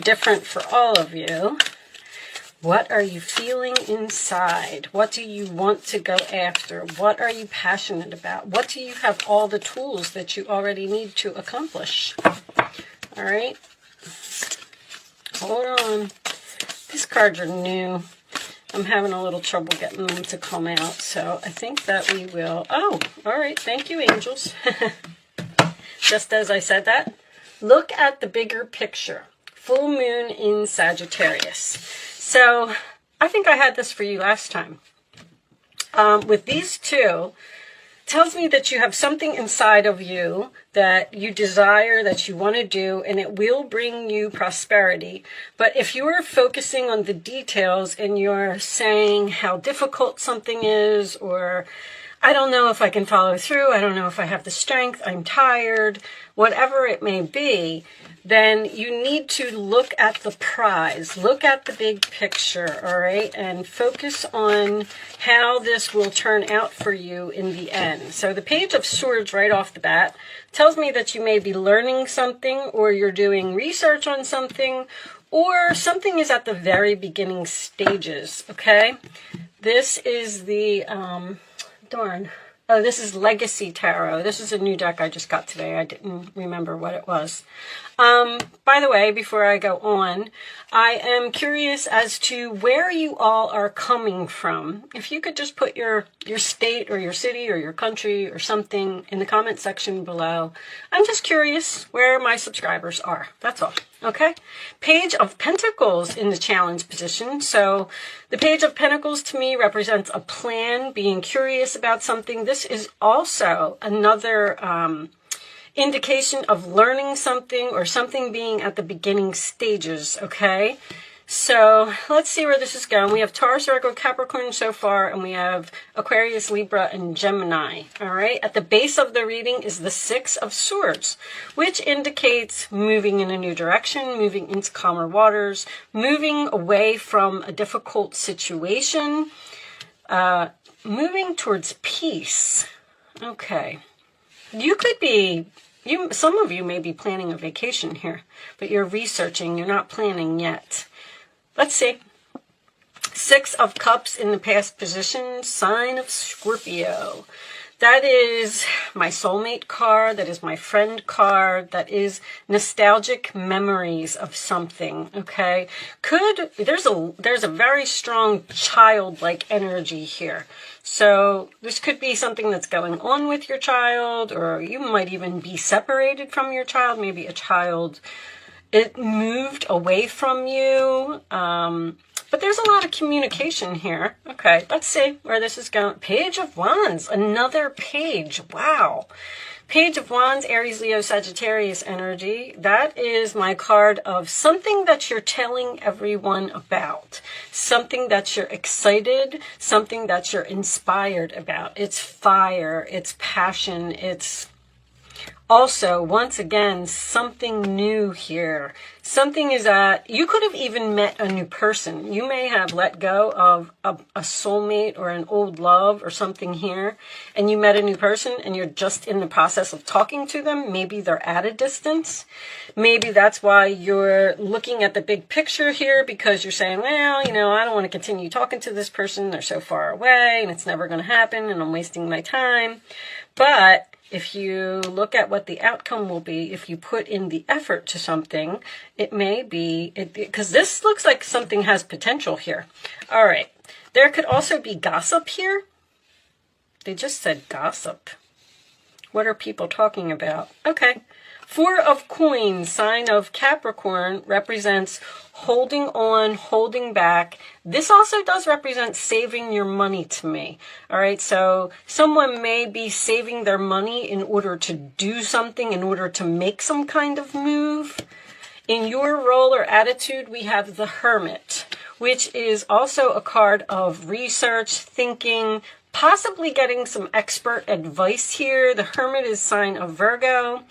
different for all of you. What are you feeling inside? What do you want to go after? What are you passionate about? What do you have all the tools that you already need to accomplish? All right. Hold on. These cards are new. I'm having a little trouble getting them to come out. So I think that we will. Oh, all right. Thank you, angels. Just as I said that. Look at the bigger picture. Full moon in Sagittarius. So I think I had this for you last time. With these two, tells me that you have something inside of you that you desire, that you want to do, and it will bring you prosperity. But if you are focusing on the details and you're saying how difficult something is, or I don't know if I can follow through, I don't know if I have the strength, I'm tired, whatever it may be, then you need to look at the prize, look at the big picture, all right, and focus on how this will turn out for you in the end. So the Page of Swords right off the bat tells me that you may be learning something, or you're doing research on something, or something is at the very beginning stages, okay? This is the, this is Legacy Tarot. This is a new deck I just got today. I didn't remember what it was. By the way, before I go on, I am curious as to where you all are coming from. If you could just put your state or your city or your country or something in the comment section below. I'm just curious where my subscribers are. That's all. Okay? Page of Pentacles in the challenge position. So the Page of Pentacles to me represents a plan, being curious about something. This is also another indication of learning something or something being at the beginning stages, okay? So let's see where this is going. We have Taurus, Virgo, Capricorn so far, and we have Aquarius, Libra, and Gemini, all right? At the base of the reading is the Six of Swords, which indicates moving in a new direction, moving into calmer waters, moving away from a difficult situation, moving towards peace. Okay. You could be, some of you may be planning a vacation here, but you're researching, you're not planning yet. Let's see. Six of Cups in the past position, sign of Scorpio. That is my soulmate card. That is my friend card. That is nostalgic memories of something, okay? There's a very strong childlike energy here. So this could be something that's going on with your child, or you might even be separated from your child. Maybe a child, it moved away from you. But there's a lot of communication here. Okay, let's see where this is going. Page of Wands, another page. Wow. Page of Wands, Aries, Leo, Sagittarius energy. That is my card of something that you're telling everyone about. Something that you're excited, something that you're inspired about. It's fire, it's passion, it's also, once again, something new here. Something is that you could have even met a new person. You may have let go of a soulmate or an old love or something here, and you met a new person and you're just in the process of talking to them. Maybe they're at a distance. Maybe that's why you're looking at the big picture here, because you're saying, well, you know, I don't want to continue talking to this person. They're so far away and it's never going to happen and I'm wasting my time. But if you look at what the outcome will be, if you put in the effort to something, it may be, because this looks like something has potential here. All right. There could also be gossip here. They just said gossip. What are people talking about? Okay. Four of Coins, sign of Capricorn, represents holding on, holding back. This also does represent saving your money to me. All right, so someone may be saving their money in order to do something, in order to make some kind of move. In your role or attitude, we have the Hermit, which is also a card of research, thinking, possibly getting some expert advice here. The Hermit is sign of Virgo.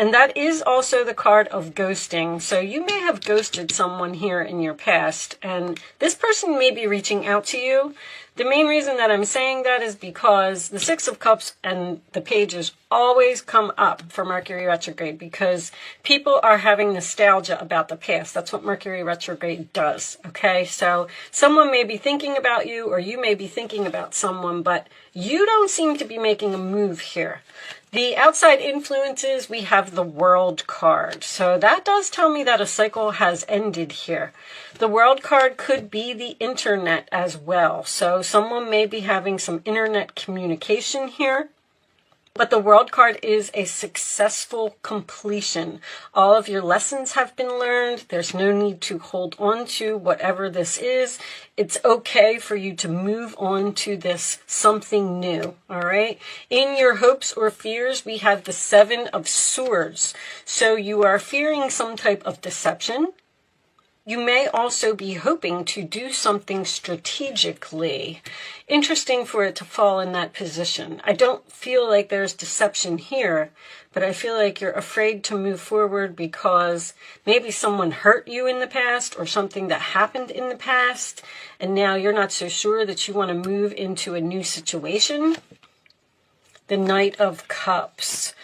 And that is also the card of ghosting. So you may have ghosted someone here in your past, and this person may be reaching out to you. The main reason that I'm saying that is because the Six of Cups and the Pages always come up for Mercury retrograde because people are having nostalgia about the past. That's what Mercury retrograde does, okay? So someone may be thinking about you, or you may be thinking about someone, but you don't seem to be making a move here. The outside influences, we have the World card. So that does tell me that a cycle has ended here. The World card could be the internet as well. So someone may be having some internet communication here. But the World card is a successful completion. All of your lessons have been learned. There's no need to hold on to whatever this is. It's okay for you to move on to this something new, all right? In your hopes or fears, we have the Seven of Swords. So you are fearing some type of deception. You may also be hoping to do something strategically. Interesting for it to fall in that position. I don't feel like there's deception here, but I feel like you're afraid to move forward because maybe someone hurt you in the past or something that happened in the past, and now you're not so sure that you want to move into a new situation. The Knight of Cups.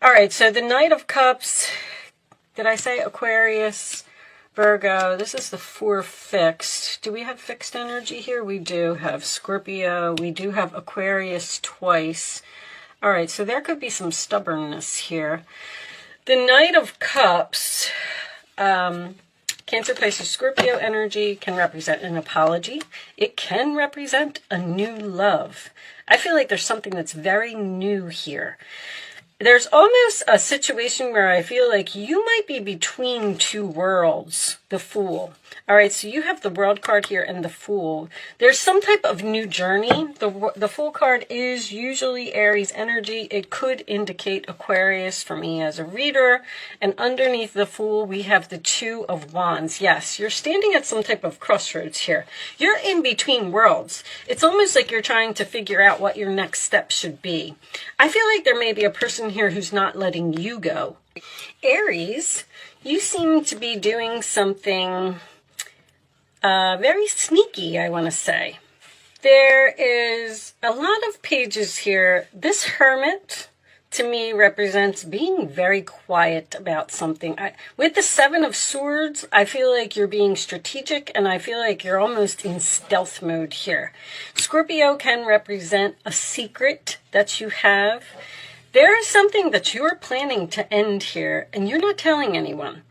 All right, so the Knight of Cups, did I say Aquarius? Virgo, this is the 4 fixed. Do we have fixed energy here? We do have Scorpio. We do have Aquarius twice. All right, so there could be some stubbornness here. The Knight of Cups, Cancer, Pisces, Scorpio energy can represent an apology. It can represent a new love. I feel like there's something that's very new here. There's almost a situation where I feel like you might be between two worlds, the Fool. All right, so you have the World card here and the Fool. There's some type of new journey. The Fool card is usually Aries energy. It could indicate Aquarius for me as a reader. And underneath the Fool, we have the Two of Wands. Yes, you're standing at some type of crossroads here. You're in between worlds. It's almost like you're trying to figure out what your next step should be. I feel like there may be a person here who's not letting you go. Aries, you seem to be doing something very sneaky, I want to say. There is a lot of pages here. This Hermit, to me, represents being very quiet about something. With the Seven of Swords, I feel like you're being strategic, and I feel like you're almost in stealth mode here. Scorpio can represent a secret that you have. There is something that you're planning to end here, and you're not telling anyone.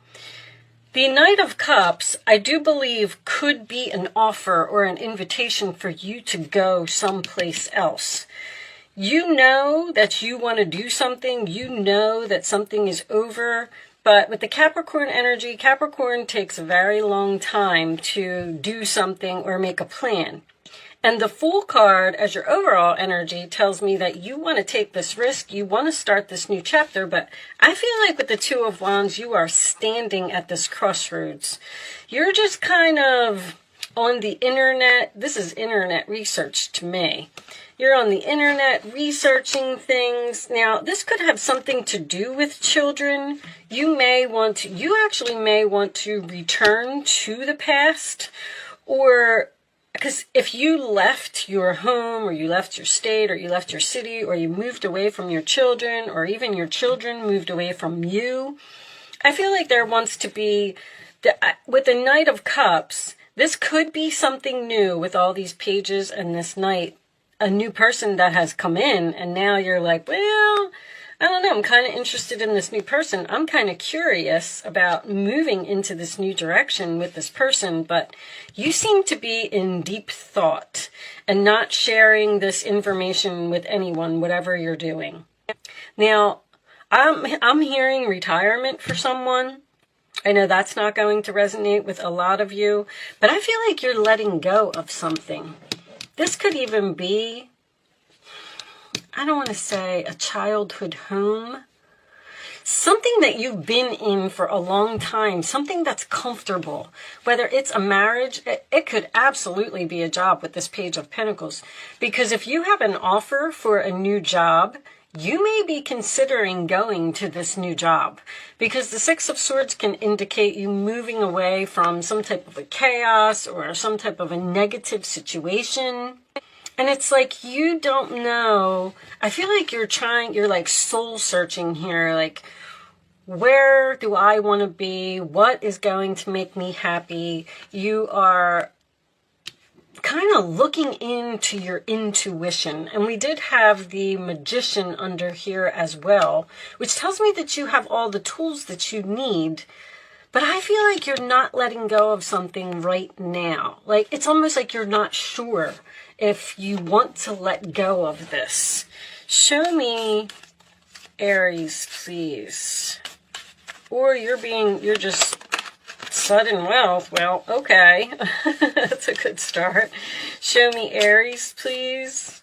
The Knight of Cups, I do believe, could be an offer or an invitation for you to go someplace else. You know that you want to do something. You know that something is over. But with the Capricorn energy, Capricorn takes a very long time to do something or make a plan. And the Fool card, as your overall energy, tells me that you want to take this risk, you want to start this new chapter, but I feel like with the Two of Wands, you are standing at this crossroads. You're just kind of on the internet. This is internet research to me. You're on the internet researching things. Now, this could have something to do with children. You actually may want to return to the past, or because if you left your home, or you left your state, or you left your city, or you moved away from your children, or even your children moved away from you, I feel like there wants to be, with the Knight of Cups, this could be something new with all these pages and this Knight, a new person that has come in, and now you're like, well, I don't know, I'm kind of interested in this new person. I'm kind of curious about moving into this new direction with this person, but you seem to be in deep thought and not sharing this information with anyone, whatever you're doing. Now, I'm hearing retirement for someone. I know that's not going to resonate with a lot of you, but I feel like you're letting go of something. This could even be, I don't want to say a childhood home, something that you've been in for a long time, something that's comfortable, whether it's a marriage. It could absolutely be a job with this Page of Pentacles, because if you have an offer for a new job, you may be considering going to this new job, because the Six of Swords can indicate you moving away from some type of a chaos or some type of a negative situation. And it's like, you don't know. I feel like you're like soul searching here. Like, where do I want to be? What is going to make me happy? You are kind of looking into your intuition. And we did have the Magician under here as well, which tells me that you have all the tools that you need. But I feel like you're not letting go of something right now. Like, it's almost like you're not sure if you want to let go of this. Show me Aries, please. Or you're just sudden wealth. Well, okay. That's a good start. Show me Aries, please.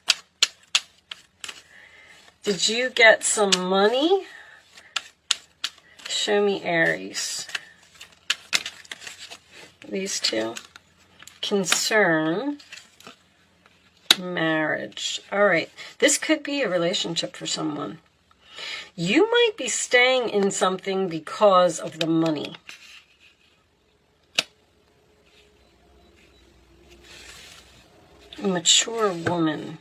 Did you get some money? Show me Aries. These two. Concern. Marriage. All right. This could be a relationship for someone. You might be staying in something because of the money. A mature woman.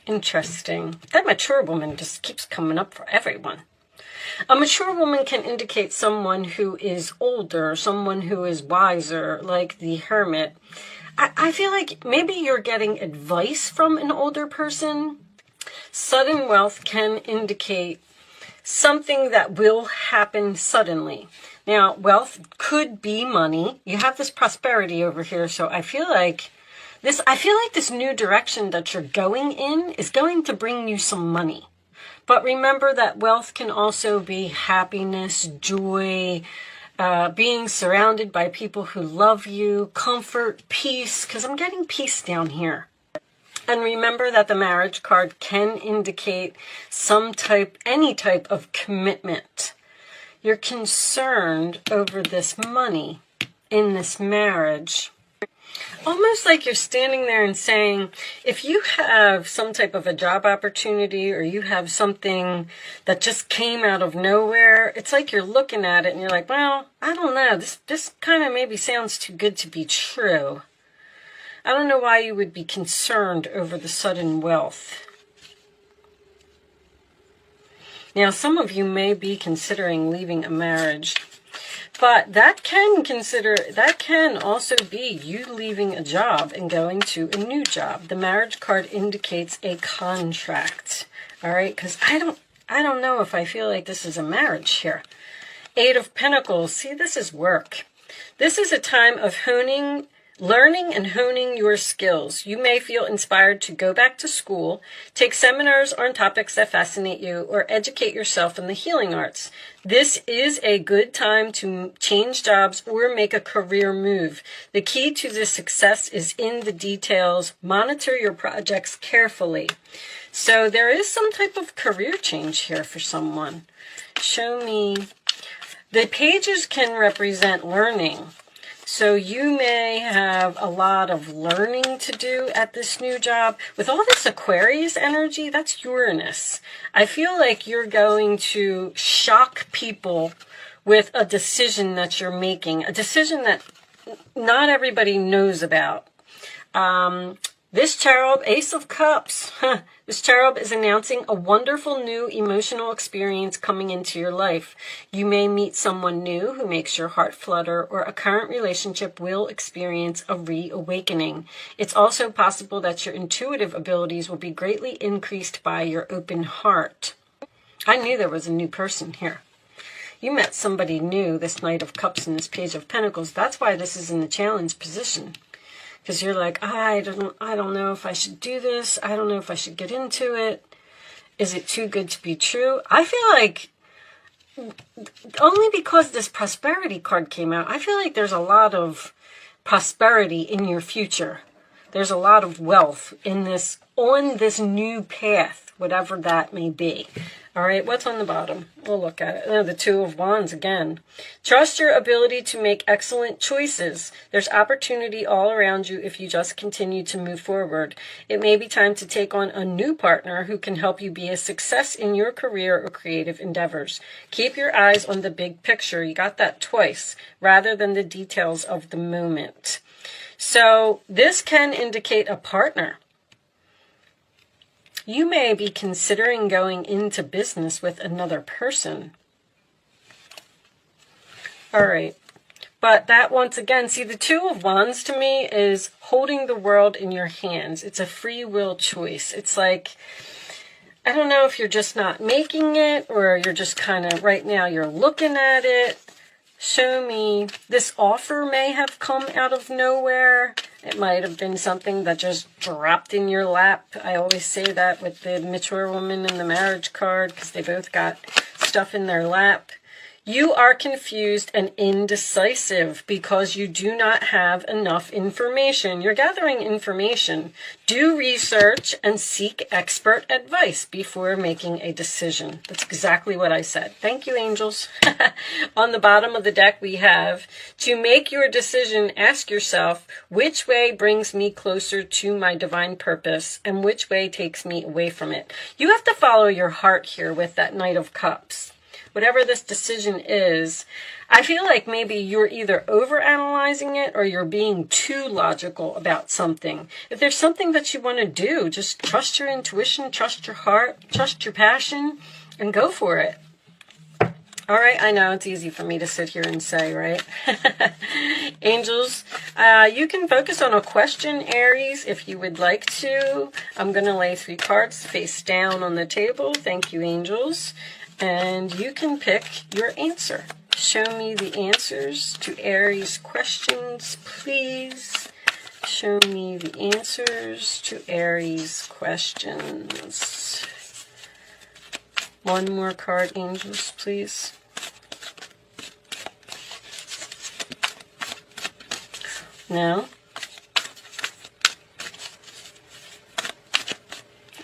Interesting. That mature woman just keeps coming up for everyone. A mature woman can indicate someone who is older, someone who is wiser, like the Hermit. I feel like maybe you're getting advice from an older person. Sudden wealth can indicate something that will happen suddenly. Now, wealth could be money. You have this prosperity over here, so I feel like this new direction that you're going in is going to bring you some money. But remember that wealth can also be happiness, joy, being surrounded by people who love you, comfort, peace, because I'm getting peace down here. And remember that the marriage card can indicate any type of commitment. You're concerned over this money in this marriage. Almost like you're standing there and saying, if you have some type of a job opportunity or you have something that just came out of nowhere, it's like you're looking at it and you're like, well, I don't know. This kind of maybe sounds too good to be true. I don't know why you would be concerned over the sudden wealth. Now, some of you may be considering leaving a marriage, but that can also be you leaving a job and going to a new job. The marriage card indicates a contract. All right, because I don't know if I feel like this is a marriage here. Eight of Pentacles. See, this is work. This is a time of learning and honing your skills. You may feel inspired to go back to school, take seminars on topics that fascinate you, or educate yourself in the healing arts. This is a good time to change jobs or make a career move. The key to this success is in the details. Monitor your projects carefully. So there is some type of career change here for someone. Show me. The pages can represent learning. So you may have a lot of learning to do at this new job. With all this Aquarius energy, that's Uranus. I feel like you're going to shock people with a decision that you're making, a decision that not everybody knows about. This cherub, Ace of Cups, this cherub is announcing a wonderful new emotional experience coming into your life. You may meet someone new who makes your heart flutter, or a current relationship will experience a reawakening. It's also possible that your intuitive abilities will be greatly increased by your open heart. I knew there was a new person here. You met somebody new, this Knight of Cups and this Page of Pentacles. That's why this is in the challenge position. Because you're like, I don't know if I should do this. I don't know if I should get into it. Is it too good to be true? I feel like, only because this prosperity card came out, I feel like there's a lot of prosperity in your future. There's a lot of wealth on this new path whatever that may be. All right, what's on the bottom? We'll look at it. Oh, the Two of Wands again. Trust your ability to make excellent choices. There's opportunity all around you if you just continue to move forward. It may be time to take on a new partner who can help you be a success in your career or creative endeavors. Keep your eyes on the big picture. You got that twice, rather than the details of the moment. So this can indicate a partner. You may be considering going into business with another person. All right. But that, once again, see, the Two of Wands to me is holding the world in your hands. It's a free will choice. It's like, I don't know if you're just not making it, or you're just kind of, right now, you're looking at it. Show me. This offer may have come out of nowhere. It might have been something that just dropped in your lap. I always say that with the mature woman and the marriage card, because they both got stuff in their lap. You are confused and indecisive because you do not have enough information. You're gathering information. Do research and seek expert advice before making a decision. That's exactly what I said. Thank you, angels. On the bottom of the deck, we have, to make your decision, ask yourself, which way brings me closer to my divine purpose and which way takes me away from it? You have to follow your heart here with that Knight of Cups. Whatever this decision is, I feel like maybe you're either overanalyzing it or you're being too logical about something. If there's something that you want to do, just trust your intuition, trust your heart, trust your passion, and go for it. All right, I know it's easy for me to sit here and say, right? Angels, you can focus on a question, Aries, if you would like to. I'm going to lay 3 cards face down on the table. Thank you, angels. And you can pick your answer. Show me the answers to Aries questions, please. Show me the answers to Aries questions. One more card, angels, please. No?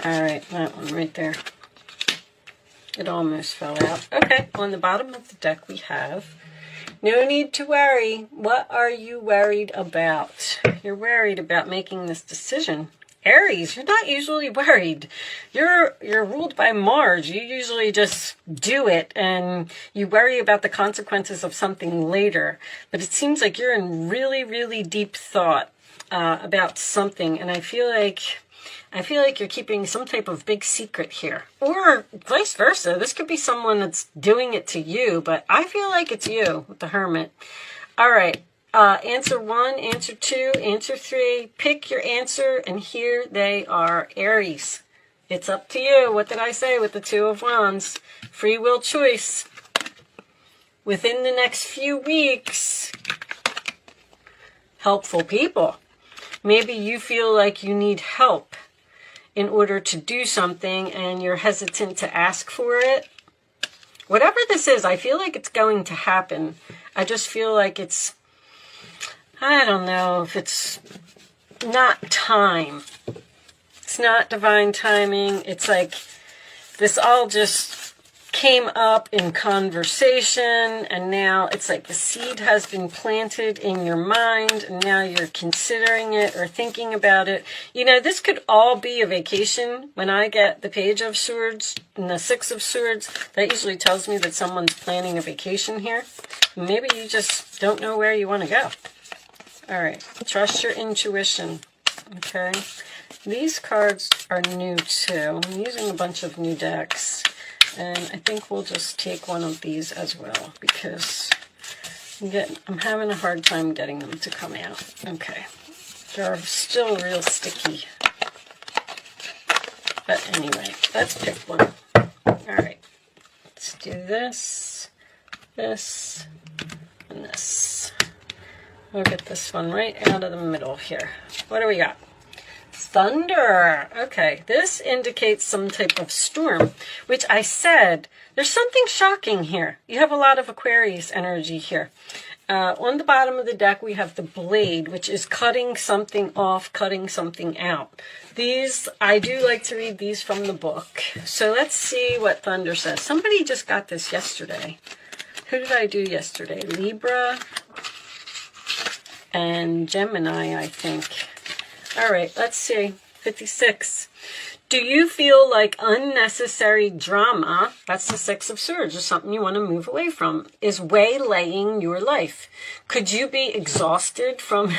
All right, that one right there. It almost fell out. Okay, on the bottom of the deck we have, no need to worry. What are you worried about? You're worried about making this decision. Aries, you're not usually worried. You're ruled by Mars. You usually just do it and you worry about the consequences of something later. But it seems like you're in really, really deep thought about something, and I feel like you're keeping some type of big secret here. Or vice versa. This could be someone that's doing it to you, but I feel like it's you with the Hermit. All right. Answer 1, answer 2, answer 3. Pick your answer, and here they are, Aries. It's up to you. What did I say with the Two of Wands? Free will choice. Within the next few weeks, helpful people. Maybe you feel like you need help in order to do something and you're hesitant to ask for it. Whatever this is, I feel like it's going to happen. I just feel like it's, I don't know if it's not time. It's not divine timing. It's like this all just came up in conversation, and now it's like the seed has been planted in your mind, and now you're considering it or thinking about it. You know, this could all be a vacation. When I get the Page of Swords and the Six of Swords, that usually tells me that someone's planning a vacation here. Maybe you just don't know where you want to go. All right, trust your intuition, okay? These cards are new too. I'm using a bunch of new decks. And I think we'll just take one of these as well, because I'm having a hard time getting them to come out. Okay. They're still real sticky. But anyway, let's pick one. All right. Let's do this, this, and this. We'll get this one right out of the middle here. What do we got? Thunder. Okay, this indicates some type of storm, which I said, there's something shocking here. You have a lot of Aquarius energy here. On the bottom of the deck, we have the blade, which is cutting something off, cutting something out. These, I do like to read these from the book. So let's see what Thunder says. Somebody just got this yesterday. Who did I do yesterday? Libra and Gemini, I think. All right, let's see. 56. Do you feel like unnecessary drama, that's the Six of Swords, or something you want to move away from, is waylaying your life? Could you be exhausted from,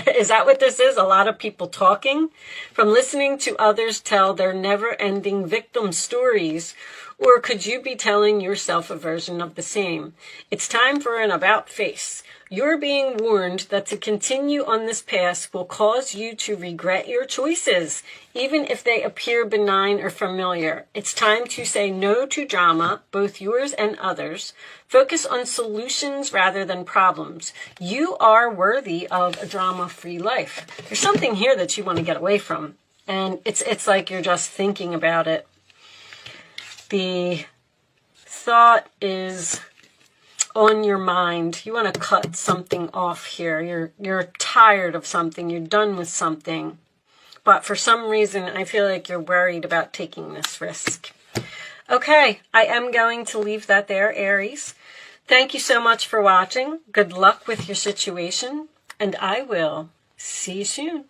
is that what this is? A lot of people talking? From listening to others tell their never-ending victim stories? Or could you be telling yourself a version of the same? It's time for an about face. You're being warned that to continue on this path will cause you to regret your choices, even if they appear benign or familiar. It's time to say no to drama, both yours and others. Focus on solutions rather than problems. You are worthy of a drama-free life. There's something here that you want to get away from, and it's like you're just thinking about it. The thought is on your mind. You want to cut something off here. You're tired of something. You're done with something. But for some reason, I feel like you're worried about taking this risk. Okay, I am going to leave that there, Aries. Thank you so much for watching. Good luck with your situation, and I will see you soon.